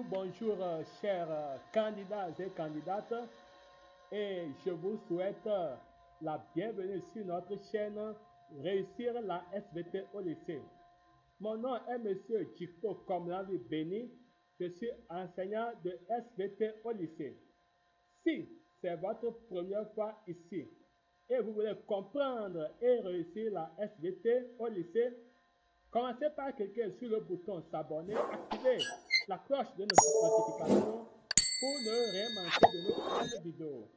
Bonjour, chers candidats et candidates, et je vous souhaite la bienvenue sur notre chaîne Réussir la SVT au lycée. Mon nom est Monsieur Jikpo Komlanvi Béni, je suis enseignant de SVT au lycée. Si c'est votre première fois ici et vous voulez comprendre et réussir la SVT au lycée, commencez par cliquer sur le bouton s'abonner, activez la cloche de notification pour ne rien manquer de nos prochaines vidéos.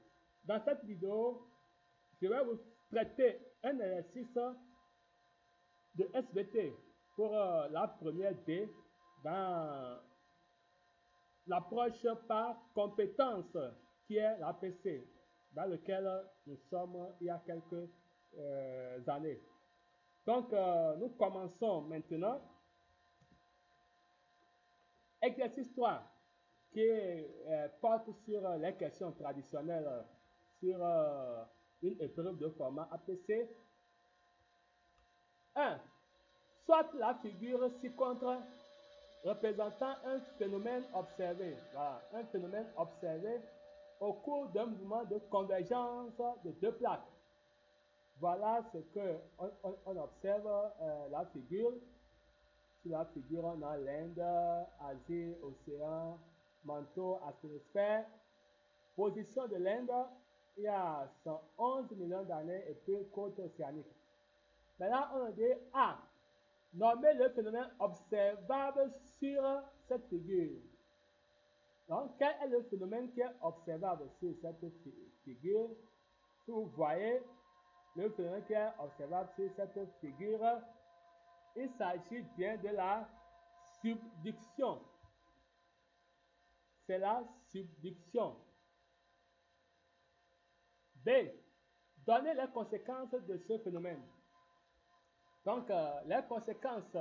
Dans cette vidéo, je vais vous traiter un exercice de SVT pour la première D dans l'approche par compétence qui est l'APC, dans lequel nous sommes il y a quelques années. Donc, nous commençons maintenant. Exercice 3, qui porte sur les questions traditionnelles sur une épreuve de format APC. 1. Soit la figure ci-contre représentant un phénomène observé. Voilà, un phénomène observé au cours d'un mouvement de convergence de deux plaques. Voilà ce que on observe la figure. Sur la figure, on a l'Inde, Asie, océan, manteau, asténosphère. Position de l'Inde, il y a 111 millions d'années et puis côte océanique. Maintenant, on a dit A. Nommer le phénomène observable sur cette figure. Donc, quel est le phénomène qui est observable sur cette figure? Si vous voyez le phénomène qui est observable sur cette figure, il s'agit bien de la subduction. C'est la subduction. B. Donner les conséquences de ce phénomène. Donc, les conséquences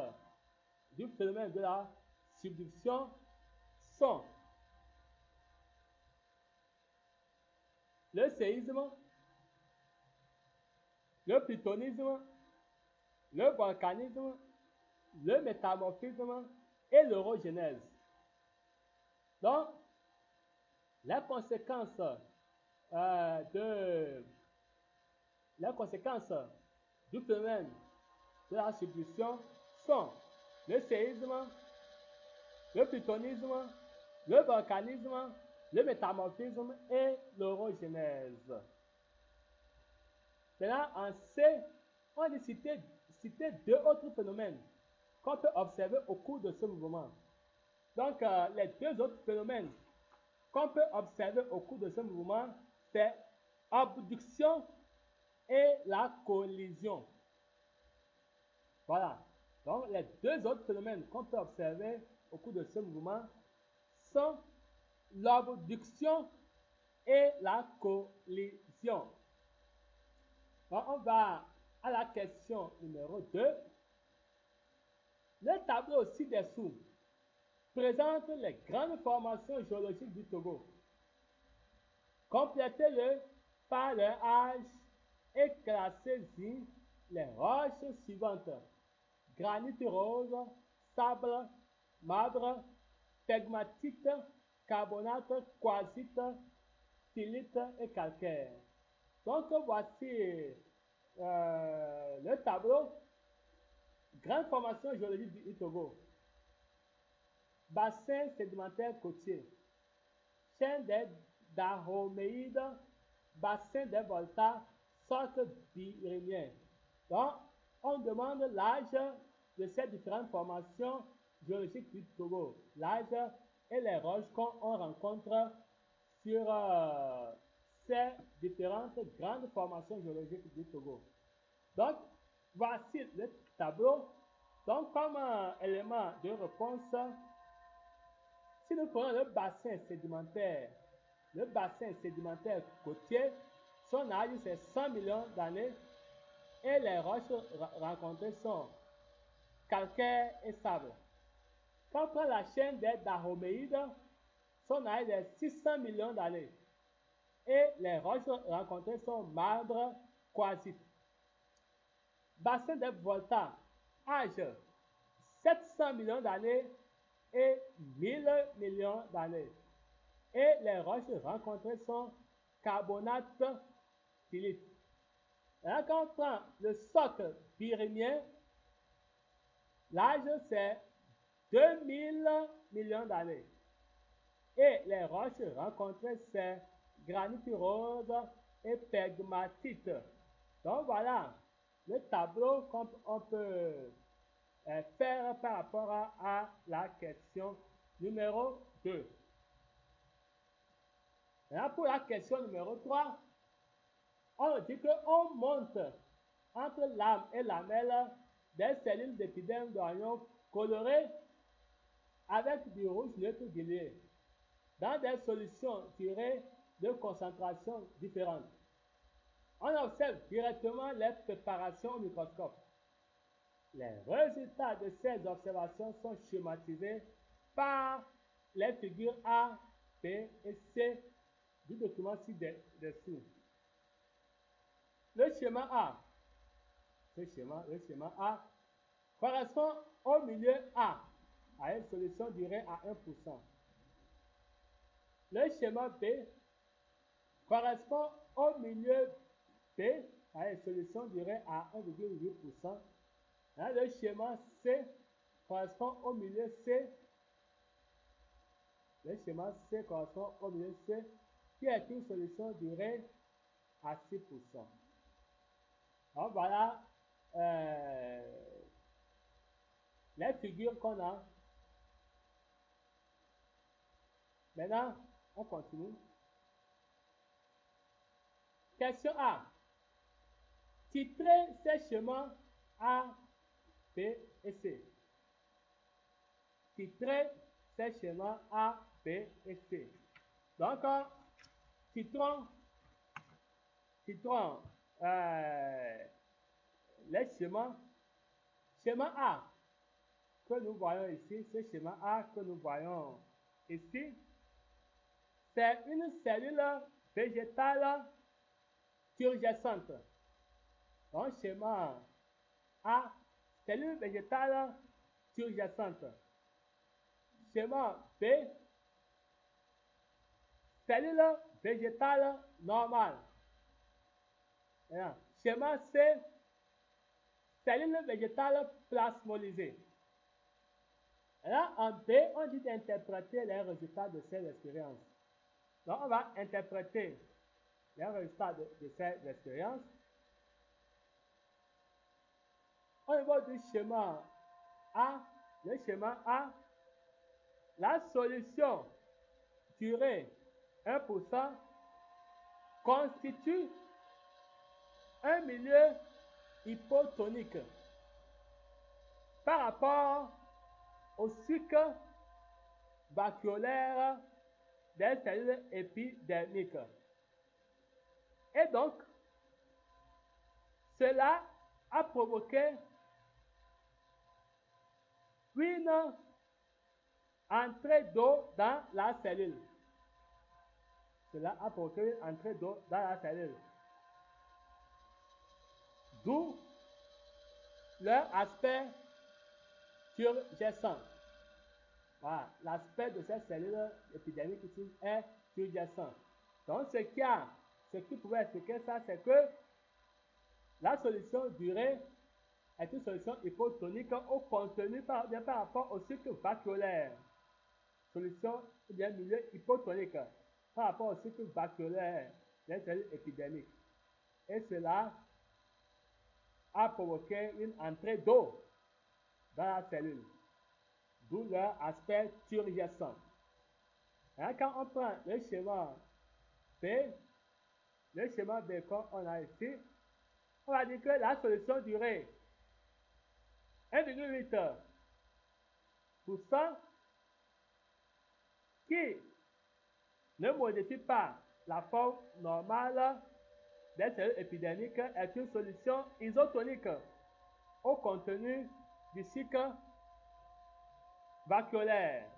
du phénomène de la subduction sont le séisme, le plutonisme, le volcanisme, le métamorphisme et l'orogenèse. Donc, les conséquences du phénomène de la subduction sont le séisme, le plutonisme, le volcanisme, le métamorphisme et l'orogenèse. Maintenant, en C, on a cité deux autres phénomènes qu'on peut observer au cours de ce mouvement. Donc, les deux autres phénomènes qu'on peut observer au cours de ce mouvement, c'est abduction et la collision. Voilà. Donc, les deux autres phénomènes qu'on peut observer au cours de ce mouvement sont l'abduction et la collision. Donc, on va à la question numéro 2. Le tableau ci-dessous présente les grandes formations géologiques du Togo. Complétez-le par leur âge et classez-y les roches suivantes: granit rose, sable, marbre, pegmatite, carbonate, quartzite, phtilite et calcaire. Donc voici le tableau. Grande formation géologique du Togo. Bassin sédimentaire côtier. Chaîne des Dahoméides, bassin des Volta, sorte pyrénéen. Donc, on demande l'âge de ces différentes formations géologiques du Togo. L'âge et les roches qu'on rencontre sur ces différentes grandes formations géologiques du Togo. Donc, voici le tableau. Donc, comme élément de réponse, si nous prenons le bassin sédimentaire côtier, son âge c'est 100 millions d'années et les roches rencontrées sont calcaire et sable. Quand on prend la chaîne des Dahoméides, son âge est 600 millions d'années et les roches rencontrées sont marbre, quartzite. Bassin des Volta, âge 700 millions d'années et 1000 millions d'années. Et les roches rencontrées sont carbonate silice. Là, quand on prend le socle pyrénéen, l'âge c'est 2000 millions d'années. Et les roches rencontrées, c'est granit rose et pegmatite. Donc voilà le tableau qu'on peut faire par rapport à la question numéro 2. Maintenant, pour la question numéro 3, on dit qu'on monte entre l'âme et la lamelle des cellules d'épiderme d'oignon colorées avec du rouge neutre dilué dans des solutions tirées de concentrations différentes. On observe directement les préparations au microscope. Les résultats de ces observations sont schématisés par les figures A, B et C du document ci-dessous. Le schéma A, le schéma A correspond au milieu A à une solution durée à 1%. Le schéma B correspond au milieu B à une solution durée à 1,8%. Le schéma C correspond au milieu C. Le schéma C correspond au milieu C qui est une solution durée à 6%. Donc voilà les figures qu'on a. Maintenant, on continue. Question A. Titrez ces schémas A, B et C. Titrez ces schémas A, B et C. Donc, titrons les schémas. Schéma A que nous voyons ici, ce schéma A que nous voyons ici, c'est une cellule végétale turgescente. Donc, schéma A, cellule végétale turgescente. Schéma B, cellule végétale normale. Schéma C, cellule végétale plasmolysée. Là, en B, on dit d'interpréter les résultats de ces expériences. Donc, on va interpréter les résultats de ces expériences. Au niveau du schéma A, le schéma A, la solution durée 1% constitue un milieu hypotonique par rapport au sucre vacuolaire des cellules épidermiques. Et donc, cela a provoqué une entrée d'eau dans la cellule. Cela a provoqué une entrée d'eau dans la cellule. D'où leur aspect turgescent. Voilà, l'aspect de cette cellule épidermique ici est turgescent. Donc, ce qui pouvait expliquer ça, c'est que la solution durée est une solution hypotonique au contenu par rapport au sucre vacuolaire. Solution ou bien milieu hypotonique par rapport au sucre vacuolaire des cellules épidermiques. Et cela a provoqué une entrée d'eau dans la cellule, d'où leur aspect turgescent. Quand on prend le schéma B qu'on a ici, on va dire que la solution durée 1,8% qui ne modifie pas la forme normale des cellules épidermiques est une solution isotonique au contenu du sucre vacuolaire.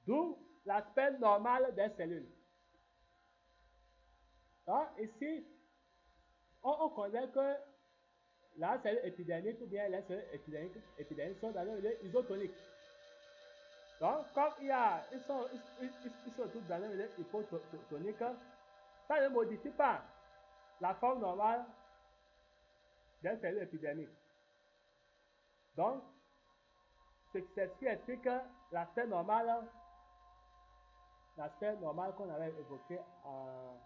D'où l'aspect normal des cellules. Donc ici, on connaît que la cellule épidermique ou bien les cellules épidermiques sont dans le milieu isotonique. Donc, comme ils sont tous dans le milieu hypotonique, ça ne modifie pas la forme normale des cellules épidermiques. Donc, c'est ce qui explique l'aspect normal qu'on avait évoqué en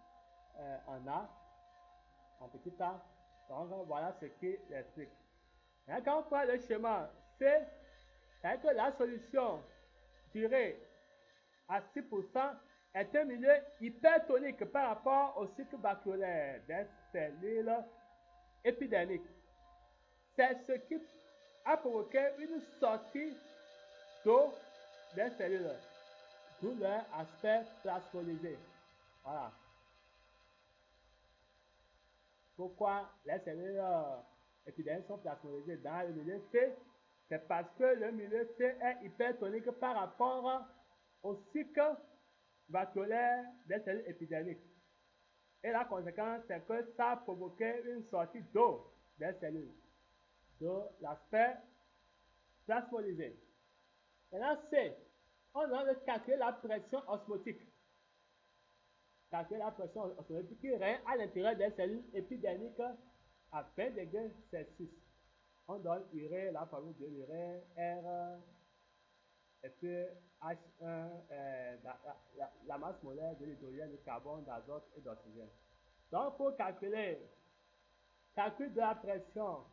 A, en petit A. Donc, voilà ce qui l'explique. Quand on prend le schéma C, c'est que la solution durée à 6% est un milieu hypertonique par rapport au cycle vacuolaire des cellules épidermiques. C'est ce qui a provoqué une sortie d'eau des cellules, d'où leur aspect plasmolisé. Voilà. Pourquoi les cellules épidermiques sont plasmolisées dans le milieu C? C'est parce que le milieu C est hypertonique par rapport au cycle vacuolaire des cellules épidermiques. Et la conséquence, c'est que ça a provoqué une sortie d'eau des cellules, de l'aspect plasmolisé. Maintenant, C, on doit calculer la pression osmotique. Calculer la pression osmotique qui règne à l'intérieur des cellules épidermiques à 20 degrés Celsius. On donne urée, la formule de l'urée, R, et puis H1, la masse molaire de l'hydrogène, de carbone, d'azote et d'oxygène. Donc, pour calculer de la pression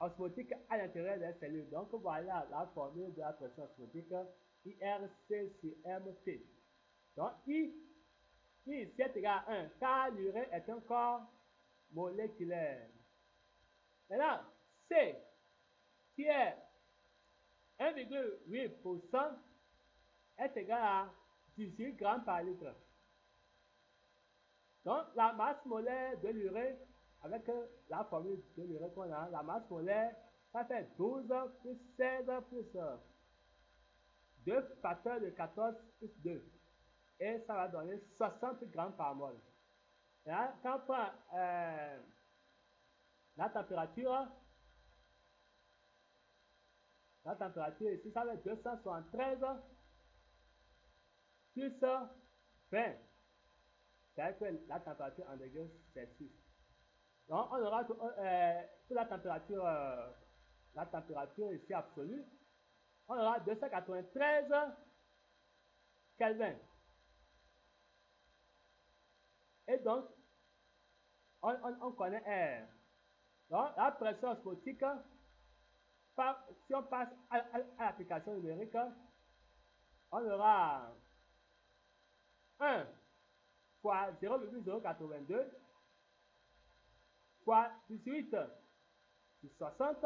osmotique à l'intérieur des cellules. Donc, voilà la formule de la pression osmotique, IRC sur MT. Donc, I ici est égal à 1, car l'urée est un corps moléculaire. Maintenant, C, qui est 1,8%, est égal à 18 grammes par litre. Donc, la masse molaire de l'urée, avec la formule de l'urée qu'on a, la masse molaire, ça fait 12 plus 16 plus 2 facteurs de 14 plus 2. Et ça va donner 60 grammes par mol. Là, quand on prend la température ici, ça va être 273 plus 20. C'est-à-dire que la température en degrés Celsius. Donc, on aura pour la température ici absolue, on aura 293 Kelvin. Et donc, on connaît R. Donc, la pression osmotique, si on passe à l'application numérique, on aura 1 fois 0,082 fois 18 sur 60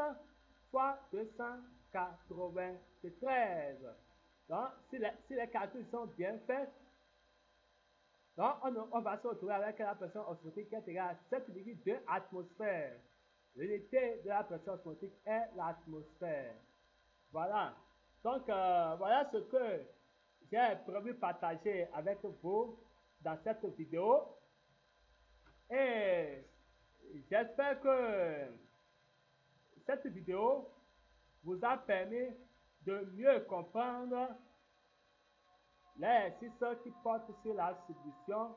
fois 293. Donc, si les calculs sont bien faits, donc on va se retrouver avec la pression osmotique qui est égale à 7,2 atmosphères. L'unité de la pression osmotique est l'atmosphère. Voilà. Donc, voilà ce que j'ai prévu partager avec vous dans cette vidéo. Et j'espère que cette vidéo vous a permis de mieux comprendre les exercices qui portent sur la subduction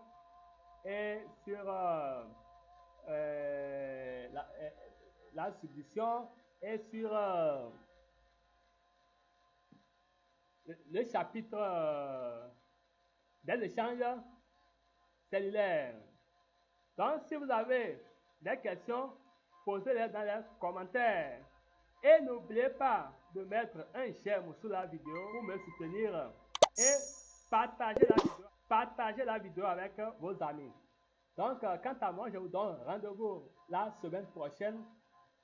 et sur la subduction et sur le chapitre des échanges cellulaires. Donc, si vous avez des questions, posez-les dans les commentaires. Et n'oubliez pas de mettre un j'aime sous la vidéo pour me soutenir et partagez la vidéo avec vos amis. Donc, quant à moi, je vous donne rendez-vous la semaine prochaine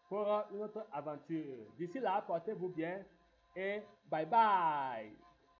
pour une autre aventure. D'ici là, portez-vous bien et bye bye.